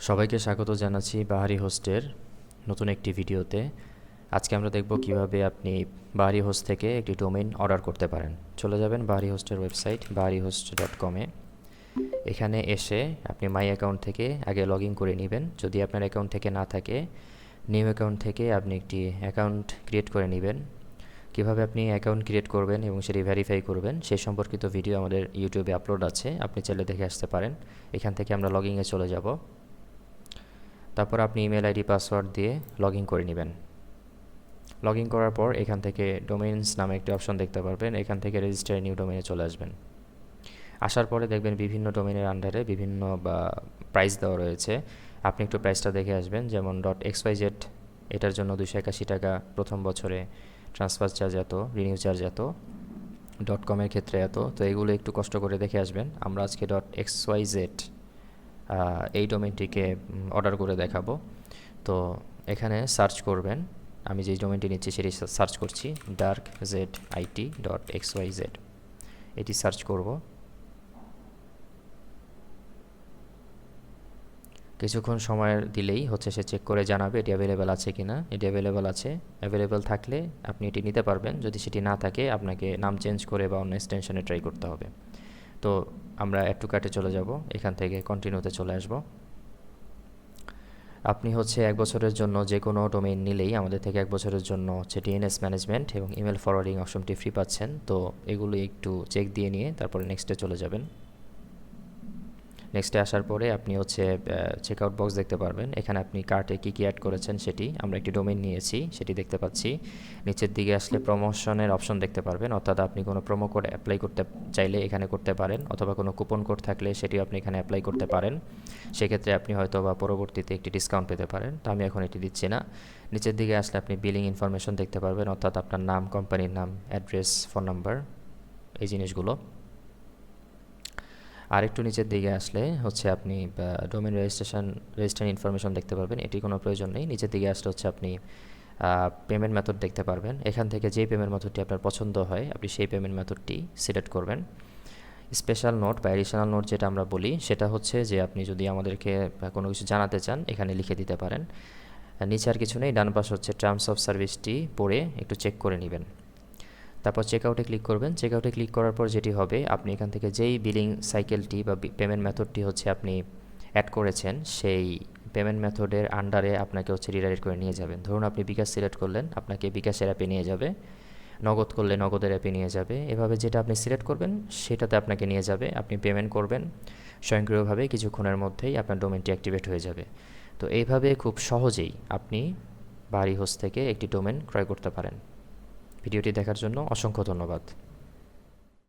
সবাইকে স্বাগত জানাচ্ছি বাহারি হোস্টের নতুন একটি ভিডিওতে। আজকে আমরা দেখব কিভাবে আপনি বাহারি হোস্ট থেকে একটি ডোমেইন অর্ডার করতে পারেন। চলে যাবেন বাহারি হোস্টের ওয়েবসাইট baharihost.com-এ। এখানে এসে আপনি মাই অ্যাকাউন্ট থেকে আগে লগ ইন করে নেবেন। যদি আপনার অ্যাকাউন্ট থেকে না থাকে, নিউ অ্যাকাউন্ট থেকে আপনি একটি অ্যাকাউন্ট ক্রিয়েট করে নেবেন। কিভাবে আপনি অ্যাকাউন্ট ক্রিয়েট করবেন এবং সেটি ভেরিফাই করবেন সেই সম্পর্কিত ভিডিও আমাদের ইউটিউবে আপলোড আছে, আপনি চাইলে দেখে আসতে পারেন। এখান থেকে আমরা লগ ইনে চলে যাব। তারপর আপনি ইমেল আইডি পাসওয়ার্ড দিয়ে লগ ইন করে নেবেন। লগ ইন করার পর এখান থেকে ডোমেইনস নামে একটি অপশন দেখতে পারবেন। এখান থেকে রেজিস্টার নিউ ডোমেইনে চলে আসবেন। আসার পরে দেখবেন বিভিন্ন ডোমেইনের আন্ডারে বিভিন্ন প্রাইস দেওয়া রয়েছে। আপনি একটু প্রাইসটা দেখে আসবেন। যেমন .xyz, এটার জন্য 281 টাকা প্রথম বছরে, ট্রান্সফার চার্জ এত, রিনিউ চার্জ এত, .com-এর ক্ষেত্রে এত। তো এগুলো একটু কষ্ট করে দেখে আসবেন। আমরা আজকে .xyz এই ডোমেইনটিকে অর্ডার করে দেখাবো। তো এখানে সার্চ করবেন, আমি যেই ডোমেইনটি নিচ্ছি সেটি সার্চ করছি, darkzit.xyz। এটি সার্চ করব। কিছুক্ষণ সময় দিলেই সে চেক করে জানাবে এটি অ্যাভেলেবেল আছে কিনা। এটি অ্যাভেলেবেল আছে। অ্যাভেলেবেল থাকলে আপনি এটি নিতে পারবেন। যদি সেটি না থাকে আপনাকে নাম চেঞ্জ করে বা অন্য এক্সটেনশনে ট্রাই করতে হবে। তো আমরা অ্যাড টু কার্টে চলে যাব। এখান থেকে কন্টিনিউতে চলে আসব। আপনি 1 বছরের জন্য যে কোনো ডোমেইন নিলেই আমাদের থেকে 1 বছরের জন্য ডিএনএস ম্যানেজমেন্ট এবং ইমেল ফরওয়ার্ডিং অপশনটি ফ্রি পাচ্ছেন। তো এগুলো একটু চেক দিয়ে নিয়ে তারপরে নেক্সটে চলে যাবেন। নেক্সটে আসার পরে আপনি চেকআউট বক্স দেখতে পারবেন। এখানে আপনি কার্টে কী কী অ্যাড করেছেন সেটি, আমরা একটি ডোমেইন নিয়েছি সেটি দেখতে পাচ্ছি। নিচের দিকে আসলে প্রমোশনের অপশন দেখতে পারবেন, অর্থাৎ আপনি কোনো প্রোমো কোড অ্যাপ্লাই করতে চাইলে এখানে করতে পারেন, অথবা কোনো কুপন কোড থাকলে সেটিও আপনি এখানে অ্যাপ্লাই করতে পারেন। সেক্ষেত্রে আপনি হয়তো বা পরবর্তীতে একটি ডিসকাউন্ট পেতে পারেন। তো আমি এখন এটি দিচ্ছি না। নিচের দিকে আসলে আপনি বিলিং ইনফরমেশন দেখতে পারবেন, অর্থাৎ আপনার নাম, কোম্পানির নাম, অ্যাড্রেস, ফোন নাম্বার, এই জিনিসগুলো। আর একটু নিচের দিকে আসলে আপনি ডোমেইন রেজিস্ট্রেশন ইনফরমেশন দেখতে পারবেন। এটির কোনো প্রয়োজন নেই। নিচের দিকে আসলে আপনি পেমেন্ট মেথড দেখতে পারবেন। এখান থেকে যেই পেমেন্ট মেথডটি আপনার পছন্দ হয় আপনি সেই পেমেন্ট মেথডটি সিলেক্ট করবেন। স্পেশাল নোট বা অ্যাডিশনাল নোট যেটা আমরা বলি সেটা যে আপনি যদি আমাদেরকে কোনো কিছু জানাতে চান এখানে লিখে দিতে পারেন। নিচে আর কিছু নেই। ডান পাশ টার্মস অফ সার্ভিসটি পড়ে একটু চেক করে নেবেন। তারপর চেকআউটে ক্লিক করবেন। চেকআউটে ক্লিক করার পর যেটি হবে, আপনি এখান থেকে যেই বিলিং সাইকেলটি বা পেমেন্ট মেথডটি আপনি অ্যাড করেছেন সেই পেমেন্ট মেথডের আন্ডারে আপনাকে রিডাইরেক্ট করে নিয়ে যাবেন। ধরুন আপনি বিকাশ সিলেক্ট করলেন, আপনাকে বিকাশের অ্যাপে নিয়ে যাবে। নগদ করলে নগদের অ্যাপে নিয়ে যাবে। এভাবে যেটা আপনি সিলেক্ট করবেন সেটাতে আপনাকে নিয়ে যাবে। আপনি পেমেন্ট করবেন, স্বয়ংক্রিয়ভাবে কিছুক্ষণের মধ্যেই আপনার ডোমেনটি অ্যাক্টিভেট হয়ে যাবে। তো এইভাবে খুব সহজেই আপনি বাহারি হোস্ট থেকে একটি ডোমেন ক্রয় করতে পারেন। ভিডিওটি দেখার জন্য অসংখ্য ধন্যবাদ।